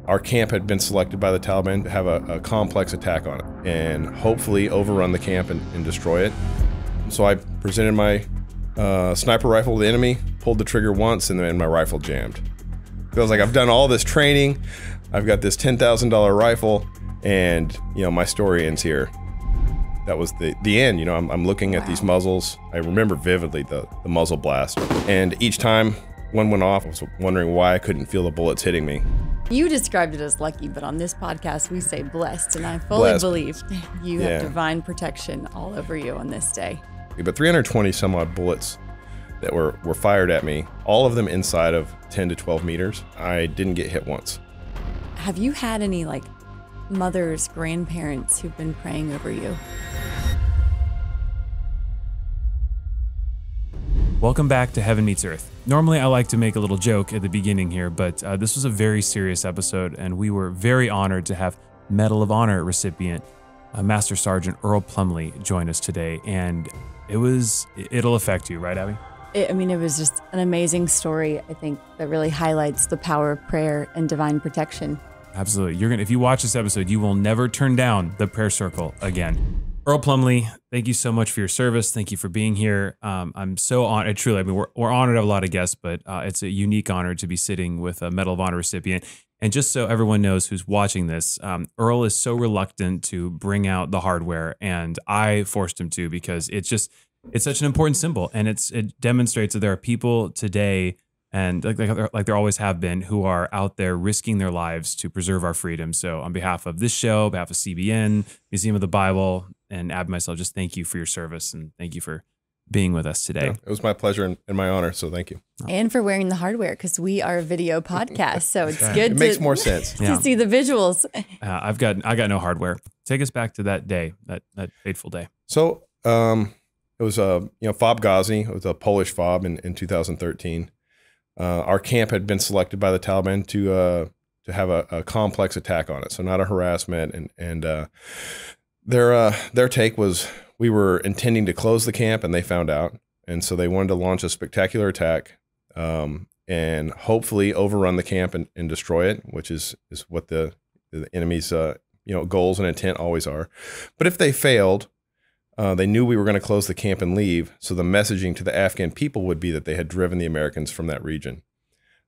Our camp had been selected by the Taliban to have a complex attack on it and hopefully overrun the camp and destroy it. So I presented my sniper rifle to the enemy, pulled the trigger once, and then my rifle jammed. I was like, I've done all this training, I've got this $10,000 rifle, and my story ends here. That was the end. I'm looking at these muzzles. I remember vividly the muzzle blast, and each time one went off, I was wondering why I couldn't feel the bullets hitting me. You described it as lucky, but on this podcast we say blessed, and I fully believe you have divine protection all over you on this day. But 320 some odd bullets that were fired at me, all of them inside of 10 to 12 meters. I didn't get hit once. Have you had any mothers, grandparents who've been praying over you? Welcome back to Heaven Meets Earth. Normally I like to make a little joke at the beginning here, but this was a very serious episode, and we were very honored to have Medal of Honor recipient Master Sergeant Earl Plumley join us today, and it'll affect you, right, Abby? It was just an amazing story, I think, that really highlights the power of prayer and divine protection. Absolutely. If you watch this episode, you will never turn down the prayer circle again. Earl Plumley, thank you so much for your service. Thank you for being here. I'm so honored. Truly, we're honored to have a lot of guests, but it's a unique honor to be sitting with a Medal of Honor recipient. And just so everyone knows who's watching this, Earl is so reluctant to bring out the hardware, and I forced him to because it's such an important symbol, and it demonstrates that there are people today, and like there always have been, who are out there risking their lives to preserve our freedom. So on behalf of this show, on behalf of CBN, Museum of the Bible, and Ab and myself, just thank you for your service, and thank you for being with us today. Yeah, it was my pleasure and my honor, so thank you. And for wearing the hardware, because we are a video podcast, so it's good. It makes more sense to see the visuals. I got no hardware. Take us back to that day, that fateful day. So it was fob Ghazi. It was a Polish fob in 2013. Our camp had been selected by the Taliban to have a complex attack on it, so not a harassment. And their take was we were intending to close the camp, and they found out, and so they wanted to launch a spectacular attack and hopefully overrun the camp and destroy it, which is what the enemy's goals and intent always are. But if they failed, they knew we were going to close the camp and leave, so the messaging to the Afghan people would be that they had driven the Americans from that region.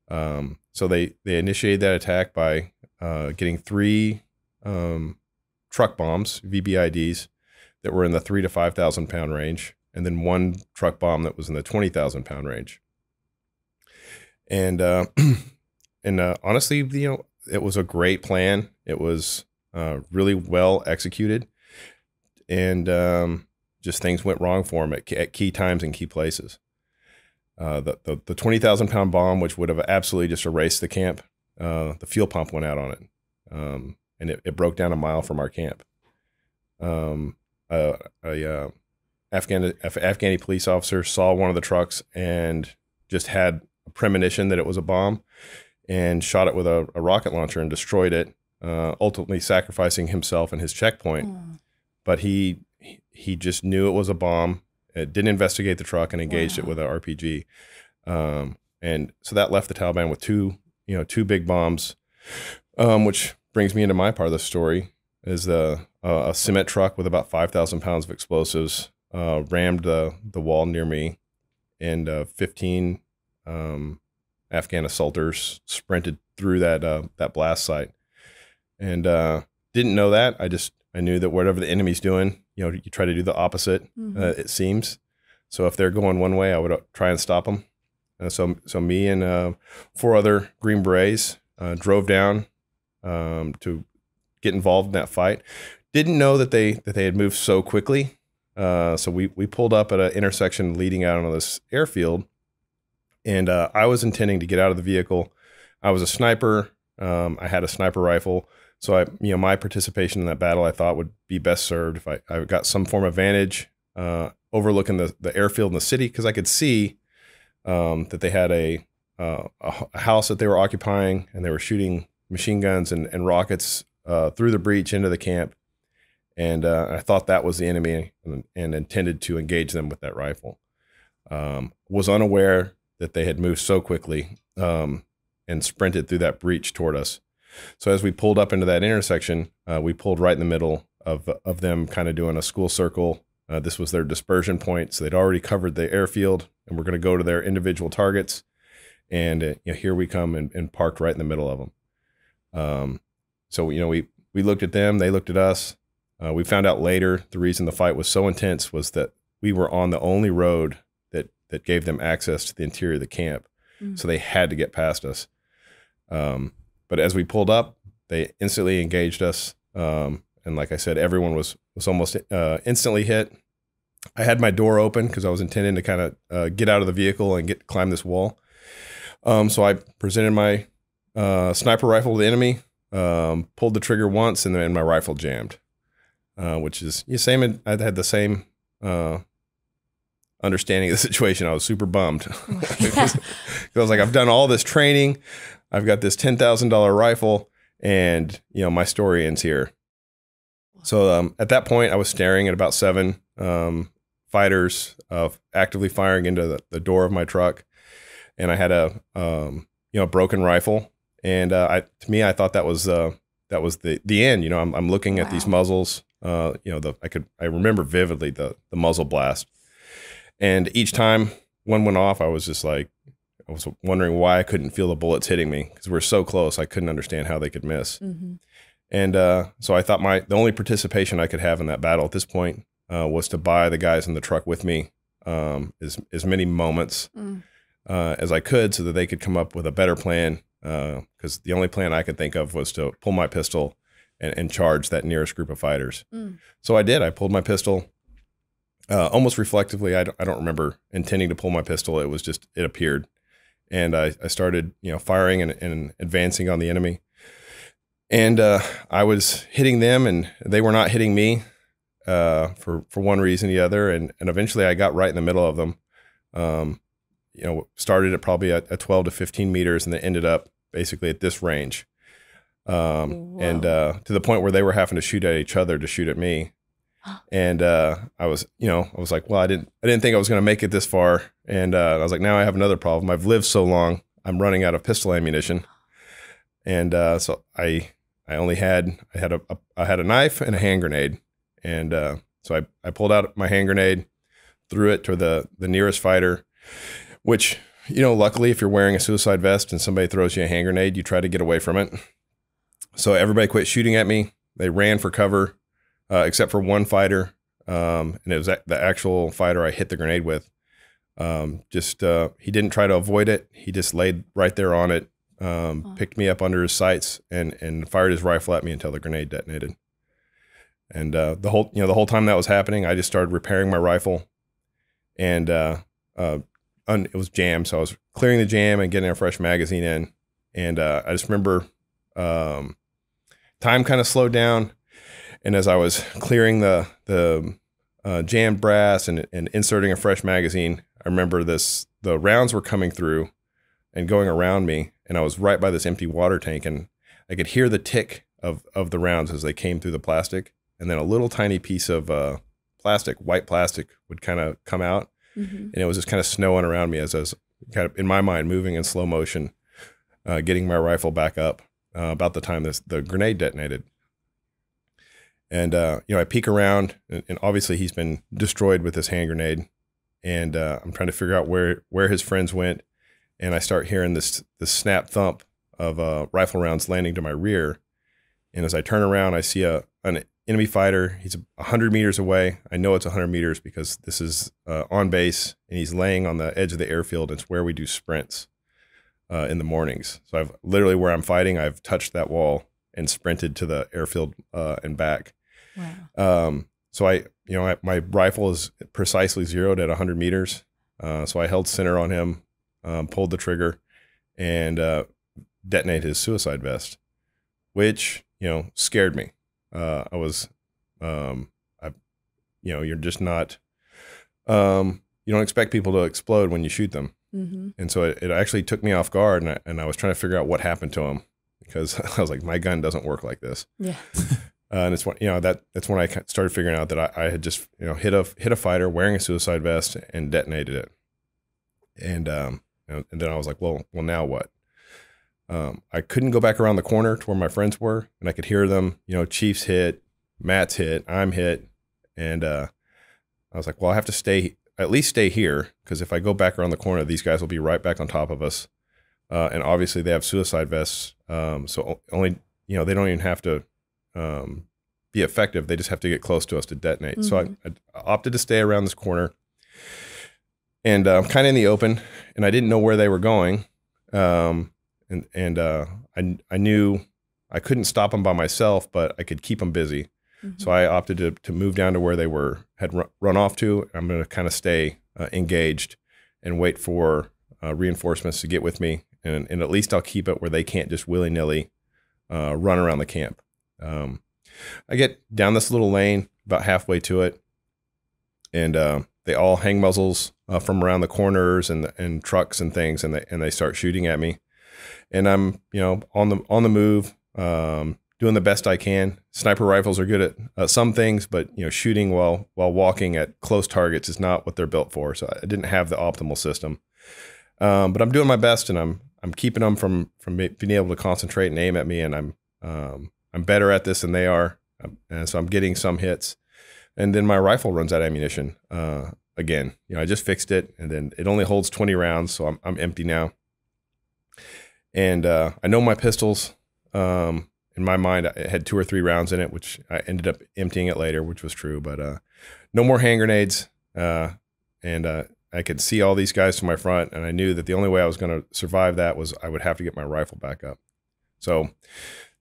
So they initiated that attack by getting 3 truck bombs, VBIDs, that were in the 3,000 to 5,000 pound range, and then 1 truck bomb that was in the 20,000 pound range. And honestly, it was a great plan. It was really well executed, and just things went wrong for them at key times and key places. The 20,000 pound bomb, which would have absolutely just erased the camp, the fuel pump went out on it, and it broke down a mile from our camp. Afghani police officer saw one of the trucks and just had a premonition that it was a bomb, and shot it with a rocket launcher and destroyed it, ultimately sacrificing himself and his checkpoint. But he just knew it was a bomb. It didn't investigate the truck and engaged it with an RPG. And so that left the Taliban with two big bombs, which brings me into my part of the story. Is a cement truck with about 5,000 pounds of explosives rammed the wall near me, and 15 Afghan assaulters sprinted through that blast site. And didn't know that. I knew that whatever the enemy's doing, you try to do the opposite. It seems. So if they're going one way, I would try and stop them. So me and 4 other Green Berets drove down to get involved in that fight. Didn't know that they had moved so quickly. So we pulled up at an intersection leading out on this airfield, and I was intending to get out of the vehicle. I was a sniper. I had a sniper rifle. So my participation in that battle, I thought, would be best served if I got some form of vantage overlooking the airfield in the city, because I could see that they had a house that they were occupying, and they were shooting machine guns and rockets through the breach into the camp. And I thought that was the enemy, and intended to engage them with that rifle. Was unaware that they had moved so quickly and sprinted through that breach toward us. So as we pulled up into that intersection, we pulled right in the middle of them kind of doing a school circle. This was their dispersion point. So they'd already covered the airfield, and we're going to go to their individual targets. And here we come and parked right in the middle of them. So we looked at them, they looked at us. We found out later the reason the fight was so intense was that we were on the only road that gave them access to the interior of the camp. So they had to get past us. But as we pulled up, they instantly engaged us. And like I said, everyone was almost instantly hit. I had my door open because I was intending to kind of get out of the vehicle and climb this wall. So I presented my sniper rifle to the enemy, pulled the trigger once, and then my rifle jammed, which is same. I had the same understanding of the situation. I was super bummed because I was like, I've done all this training. I've got this $10,000 rifle, and my story ends here. So at that point, I was staring at about 7 fighters actively firing into the door of my truck, and I had a broken rifle. And to me, I thought that was the end. I'm looking at these muzzles. I remember vividly the muzzle blast. And each time one went off, I was just like, I was wondering why I couldn't feel the bullets hitting me, because we're so close. I couldn't understand how they could miss. Mm-hmm. And so I thought the only participation I could have in that battle at this point was to buy the guys in the truck with me as many moments as I could, so that they could come up with a better plan. Because the only plan I could think of was to pull my pistol and charge that nearest group of fighters. So I did. I pulled my pistol. Almost reflectively, I don't remember intending to pull my pistol. It was just, it appeared. And I started, firing and advancing on the enemy. And I was hitting them, and they were not hitting me for one reason or the other. And eventually I got right in the middle of them. Started at probably at 12 to 15 meters, and then ended up basically at this range. And to the point where they were having to shoot at each other to shoot at me. And I was like, well, I didn't think I was going to make it this far. And I was like, now I have another problem. I've lived so long, I'm running out of pistol ammunition. And so I had a knife and a hand grenade. And so I pulled out my hand grenade, threw it to the nearest fighter, which, luckily if you're wearing a suicide vest and somebody throws you a hand grenade, you try to get away from it. So everybody quit shooting at me. They ran for cover. Except for one fighter, and it was the actual fighter I hit the grenade with. He didn't try to avoid it. He just laid right there on it, picked me up under his sights, and fired his rifle at me until the grenade detonated. And the whole time that was happening, I just started repairing my rifle, and it was jammed. So I was clearing the jam and getting a fresh magazine in, and I just remember time kind of slowed down. And as I was clearing the jammed brass and inserting a fresh magazine, I remember the rounds were coming through and going around me, and I was right by this empty water tank, and I could hear the tick of the rounds as they came through the plastic, and then a little tiny piece of white plastic would kind of come out, and it was just kind of snowing around me as I was kind of, in my mind, moving in slow motion, getting my rifle back up about the time the grenade detonated. And, I peek around, and obviously he's been destroyed with this hand grenade. And I'm trying to figure out where his friends went. And I start hearing this snap thump of rifle rounds landing to my rear. And as I turn around, I see an enemy fighter. He's 100 meters away. I know it's 100 meters because this is on base, and he's laying on the edge of the airfield. It's where we do sprints in the mornings. So I've literally, where I'm fighting, I've touched that wall and sprinted to the airfield and back. Wow. So my rifle is precisely zeroed at 100 meters. So I held center on him, pulled the trigger, and detonated his suicide vest, which, scared me. You're just not, you don't expect people to explode when you shoot them. Mm-hmm. And so it actually took me off guard, and I was trying to figure out what happened to him, because I was like, my gun doesn't work like this. Yeah. And it's when that's when I started figuring out that I had just hit a fighter wearing a suicide vest and detonated it, and then I was like, well, now what? I couldn't go back around the corner to where my friends were, and I could hear them, Chief's hit, Matt's hit, I'm hit. And I was like, well, I have to at least stay here, because if I go back around the corner, these guys will be right back on top of us. And obviously they have suicide vests. So only, they don't even have to be effective. They just have to get close to us to detonate. So I opted to stay around this corner. And I'm kind of in the open, and I didn't know where they were going. I knew I couldn't stop them by myself, but I could keep them busy. So I opted to move down to where they had run off to. I'm going to kind of stay engaged and wait for reinforcements to get with me. And at least I'll keep it where they can't just willy-nilly run around the camp. I get down this little lane, about halfway to it, and they all hang muzzles from around the corners and trucks and things, and they start shooting at me. And I'm on the move, doing the best I can. Sniper rifles are good at some things, but shooting while walking at close targets is not what they're built for. So I didn't have the optimal system, but I'm doing my best, and I'm keeping them from being able to concentrate and aim at me. And I'm better at this than they are, and so I'm getting some hits. And then my rifle runs out of ammunition again. I just fixed it, and then it only holds 20 rounds, so I'm empty now. And I know my pistols. In my mind, it had 2 or 3 rounds in it, which I ended up emptying it later, which was true. But no more hand grenades. And I could see all these guys to my front, and I knew that the only way I was going to survive that was I would have to get my rifle back up. So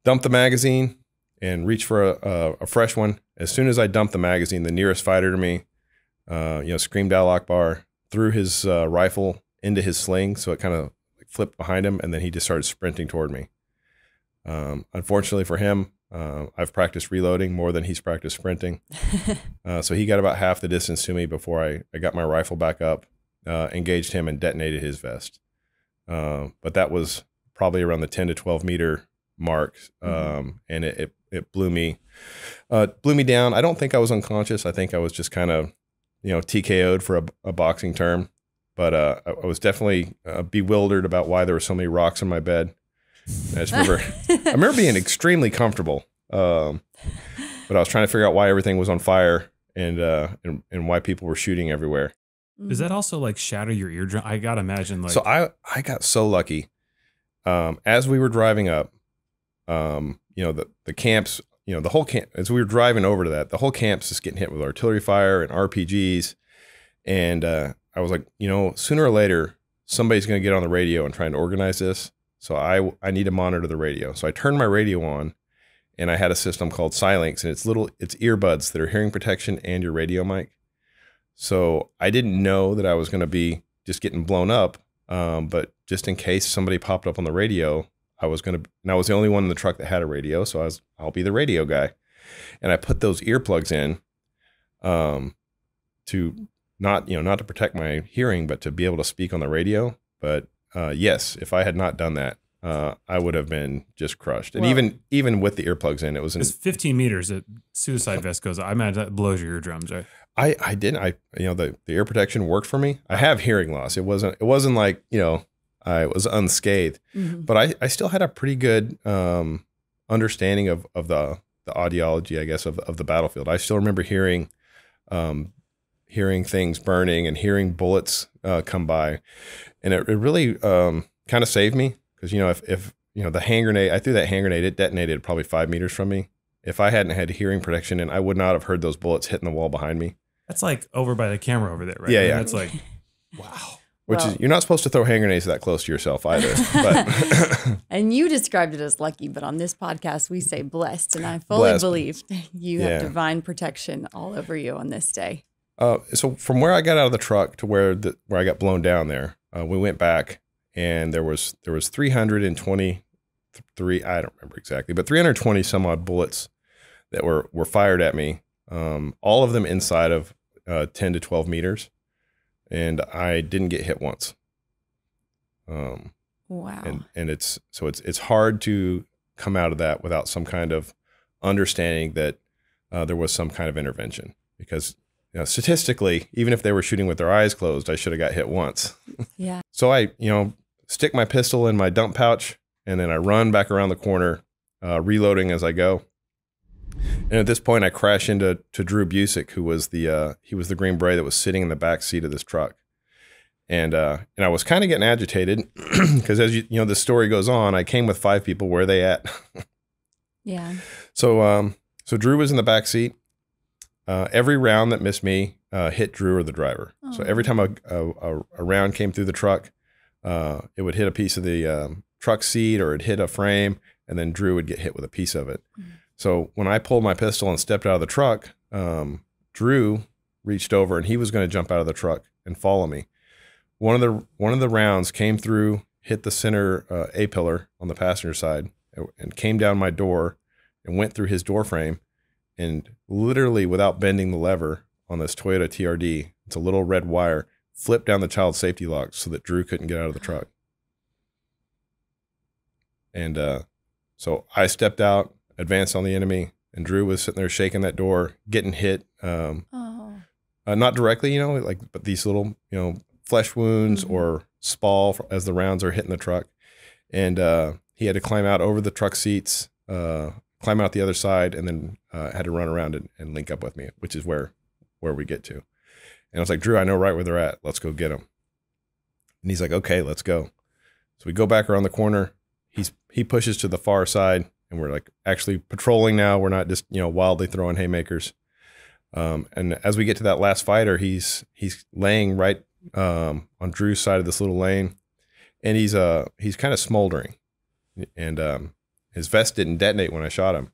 dumped the magazine and reached for a fresh one. As soon as I dumped the magazine, the nearest fighter to me, screamed Al Akbar, threw his rifle into his sling, so it kind of flipped behind him, and then he just started sprinting toward me. Unfortunately for him, I've practiced reloading more than he's practiced sprinting. So he got about half the distance to me before I got my rifle back up, engaged him, and detonated his vest. But that was probably around the 10 to 12 meter mark, and it blew me down. I don't think I was unconscious. I think I was just kind of, TKO'd for a boxing term. But I was definitely bewildered about why there were so many rocks in my bed. I remember being extremely comfortable, but I was trying to figure out why everything was on fire and why people were shooting everywhere. Does that also like shatter your eardrum? I gotta imagine. Like, so I got so lucky. As we were driving up, the camps, the whole camp. As we were driving over to that, the whole camp's just getting hit with artillery fire and RPGs, and I was like, sooner or later somebody's going to get on the radio and try and organize this. So I need to monitor the radio. So I turned my radio on, and I had a system called Silinx, and it's earbuds that are hearing protection and your radio mic. So I didn't know that I was going to be just getting blown up, but just in case somebody popped up on the radio, I was the only one in the truck that had a radio, so I'll be the radio guy. And I put those earplugs in to not to protect my hearing, but to be able to speak on the radio. But yes, if I had not done that, I would have been just crushed. And even with the earplugs in, it's 15 meters that suicide vest goes. I imagine that blows your eardrums, right? I didn't. The ear protection worked for me. I have hearing loss. It wasn't like I was unscathed, but I still had a pretty good understanding of the audiology, I guess, of the battlefield. I still remember hearing things burning and hearing bullets come by. And it really kind of saved me, because, if the hand grenade, I threw that hand grenade, it detonated probably 5 meters from me. If I hadn't had hearing protection, and I would not have heard those bullets hitting the wall behind me. That's like over by the camera over there, right? Yeah, yeah. That's like, wow. You're not supposed to throw hand grenades that close to yourself either. But and you described it as lucky, but on this podcast we say blessed, and I fully believe you have divine protection all over you on this day. So from where I got out of the truck to where I got blown down there, we went back, and there was 323, I don't remember exactly, but 320 some odd bullets that were fired at me, all of them inside of 10 to 12 meters, and I didn't get hit once. Wow. And it's hard to come out of that without some kind of understanding that there was some kind of intervention, because statistically, even if they were shooting with their eyes closed, I should have got hit once. Yeah. So I, stick my pistol in my dump pouch, and then I run back around the corner, reloading as I go. And at this point, I crash into Drew Busick, who was he was the Green Beret that was sitting in the back seat of this truck. And I was kind of getting agitated because as you know, the story goes on, I came with 5 people. Where are they at? Yeah. So Drew was in the back seat. Every round that missed me hit Drew or the driver. Oh. So every time a round came through the truck, it would hit a piece of the truck seat or it'd hit a frame, and then Drew would get hit with a piece of it. Mm-hmm. So when I pulled my pistol and stepped out of the truck, Drew reached over and he was going to jump out of the truck and follow me. One of the rounds came through, hit the center A-pillar on the passenger side, and came down my door and went through his door frame, and literally without bending the lever on this Toyota TRD, it's a little red wire, flipped down the child safety lock so that Drew couldn't get out of the truck. And so I stepped out, advanced on the enemy, and Drew was sitting there shaking that door, getting hit. Not directly, you know, but these little, you know, flesh wounds or spall as the rounds are hitting the truck. And he had to climb out over the truck seats, climb out the other side, and then had to run around and link up with me, which is where we get to. And I was like, Drew, I know right where they're at. Let's go get them. And he's like, okay, let's go. So we go back around the corner. He pushes to the far side, and we're like actually patrolling now. We're not just, you know, wildly throwing haymakers. And as we get to that last fighter, he's laying right on Drew's side of this little lane, and he's kind of smoldering, and his vest didn't detonate when I shot him,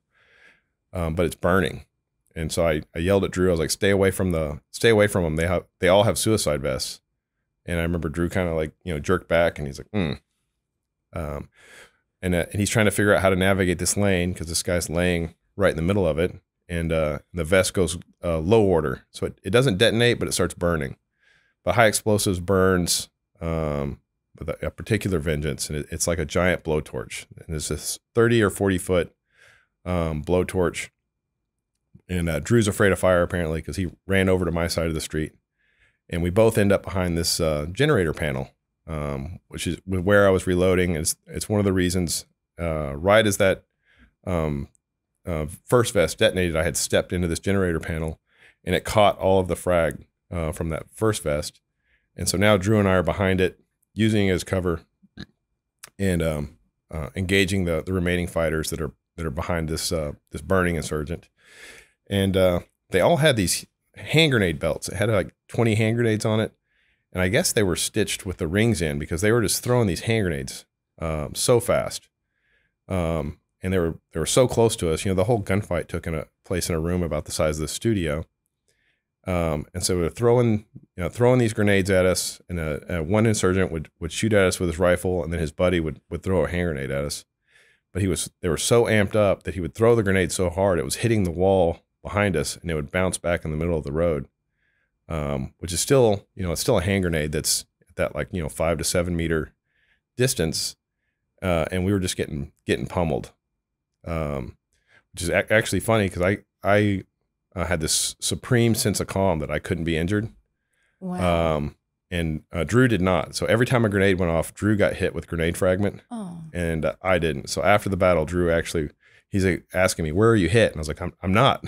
but it's burning. And so I yelled at Drew. I was like, stay away from them. They all have suicide vests. And I remember Drew kind of like, you know, jerked back, and he's like, and he's trying to figure out how to navigate this lane because this guy's laying right in the middle of it, and the vest goes low order, so it doesn't detonate, but it starts burning. But high explosives burns with a particular vengeance, and it's like a giant blowtorch. And it's this 30 or 40 foot blowtorch. And Drew's afraid of fire apparently because he ran over to my side of the street, and we both end up behind this generator panel, which is where I was reloading. It's one of the reasons. Right as that first vest detonated, I had stepped into this generator panel, and it caught all of the frag from that first vest. And so now Drew and I are behind it, using it as cover, and engaging the remaining fighters that are behind this burning insurgent. And they all had these hand grenade belts. It had like 20 hand grenades on it, and I guess they were stitched with the rings in because they were just throwing these hand grenades so fast. And they were so close to us. You know, the whole gunfight took place in a room about the size of the studio. And so they're throwing these grenades at us, and one insurgent would shoot at us with his rifle, and then his buddy would throw a hand grenade at us. But they were so amped up that he would throw the grenade so hard it was hitting the wall behind us, and it would bounce back in the middle of the road, which is still, you know, it's still a hand grenade that's at that, like, you know, 5 to 7 meter distance, and we were just getting pummeled, which is actually funny because I had this supreme sense of calm that I couldn't be injured. Wow. And Drew did not. So every time a grenade went off, Drew got hit with grenade fragment, and I didn't. So after the battle, Drew he's like asking me, where are you hit? And I was like, I'm not.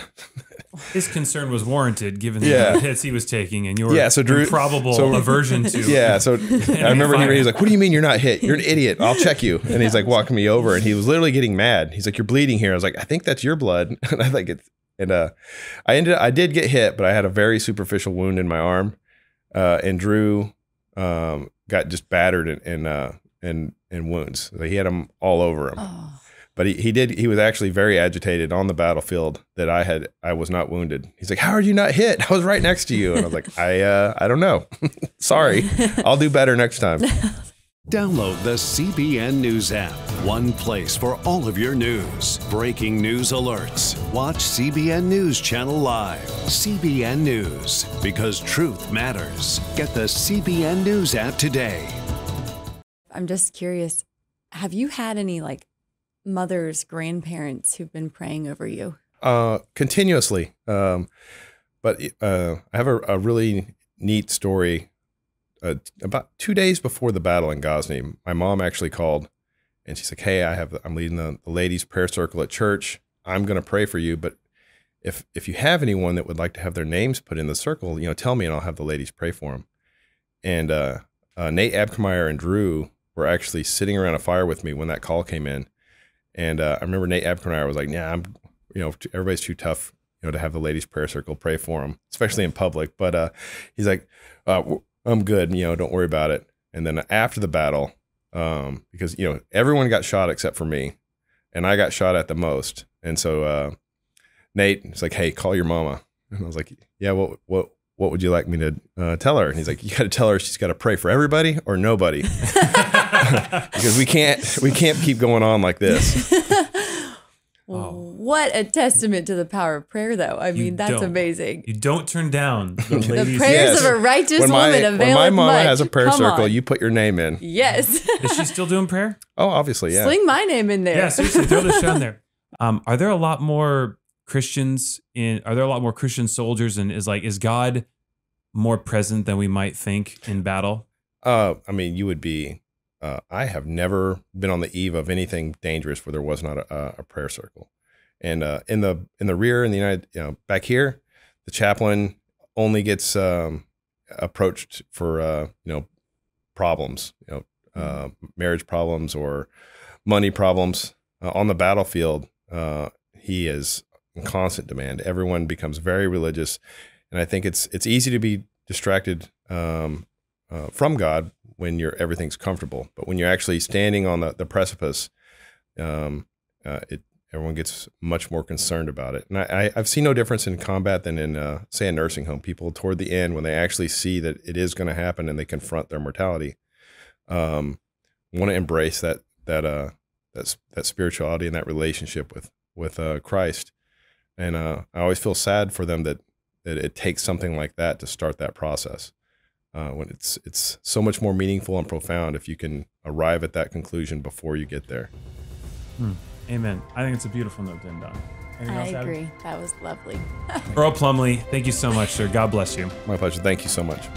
His concern was warranted given the hits he was taking and your improbable aversion to. Yeah. So I remember he was like, what do you mean you're not hit? You're an idiot. I'll check you. And he's like walking me over, and he was literally getting mad. He's like, you're bleeding here. I was like, I think that's your blood. And I like it. And I did get hit, but I had a very superficial wound in my arm. And Drew got just battered in wounds. Like, he had them all over him. Oh. But he was actually very agitated on the battlefield that I was not wounded. He's like, how are you not hit? I was right next to you. And I was like, I don't know. Sorry. I'll do better next time. Download the CBN News app. One place for all of your news. Breaking news alerts. Watch CBN News Channel live. CBN News, because truth matters. Get the CBN News app today. I'm just curious, have you had any like mothers, grandparents who've been praying over you? Continuously. But I have a really neat story. About 2 days before the battle in Ghazni, my mom actually called and she's like, hey, I'm leading the ladies prayer circle at church. I'm going to pray for you, but if you have anyone that would like to have their names put in the circle, tell me and I'll have the ladies pray for them. And Nate Abkemeyer and Drew were actually sitting around a fire with me when that call came in. And I remember Nate Abkemeyer was like, yeah, everybody's too tough, to have the ladies prayer circle pray for them, especially in public. But he's like, I'm good, don't worry about it. And then after the battle, because, everyone got shot except for me, and I got shot at the most. And so Nate was like, hey, call your mama. And I was like, yeah, what would you like me to tell her? And he's like, you got to tell her she's got to pray for everybody or nobody. Because we can't keep going on like this. What a testament to the power of prayer, though. I mean, that's amazing. You don't turn down the ladies. The prayers of a righteous woman availeth much. When my mama has a prayer circle, you put your name in. Yes. Is she still doing prayer? Oh, obviously, yeah. Sling my name in there. Yeah, seriously, throw the show in there. Are there a lot more Christians are there a lot more Christian soldiers, and is God more present than we might think in battle? I mean, you would be. I have never been on the eve of anything dangerous where there was not a prayer circle. And in the rear, in the United, back here, the chaplain only gets approached for problems, marriage problems or money problems. On the battlefield, he is in constant demand. Everyone becomes very religious, and I think it's easy to be distracted from God when everything's comfortable. But when you're actually standing on the precipice, everyone gets much more concerned about it. And I've seen no difference in combat than in, say, a nursing home. People toward the end, when they actually see that it is going to happen and they confront their mortality, want to embrace that spirituality and that relationship with Christ. And I always feel sad for them that it takes something like that to start that process. When it's so much more meaningful and profound if you can arrive at that conclusion before you get there. Amen. I think it's a beautiful note to end on. I agree. That was lovely. Earl Plumley, thank you so much, sir. God bless you. My pleasure. Thank you so much.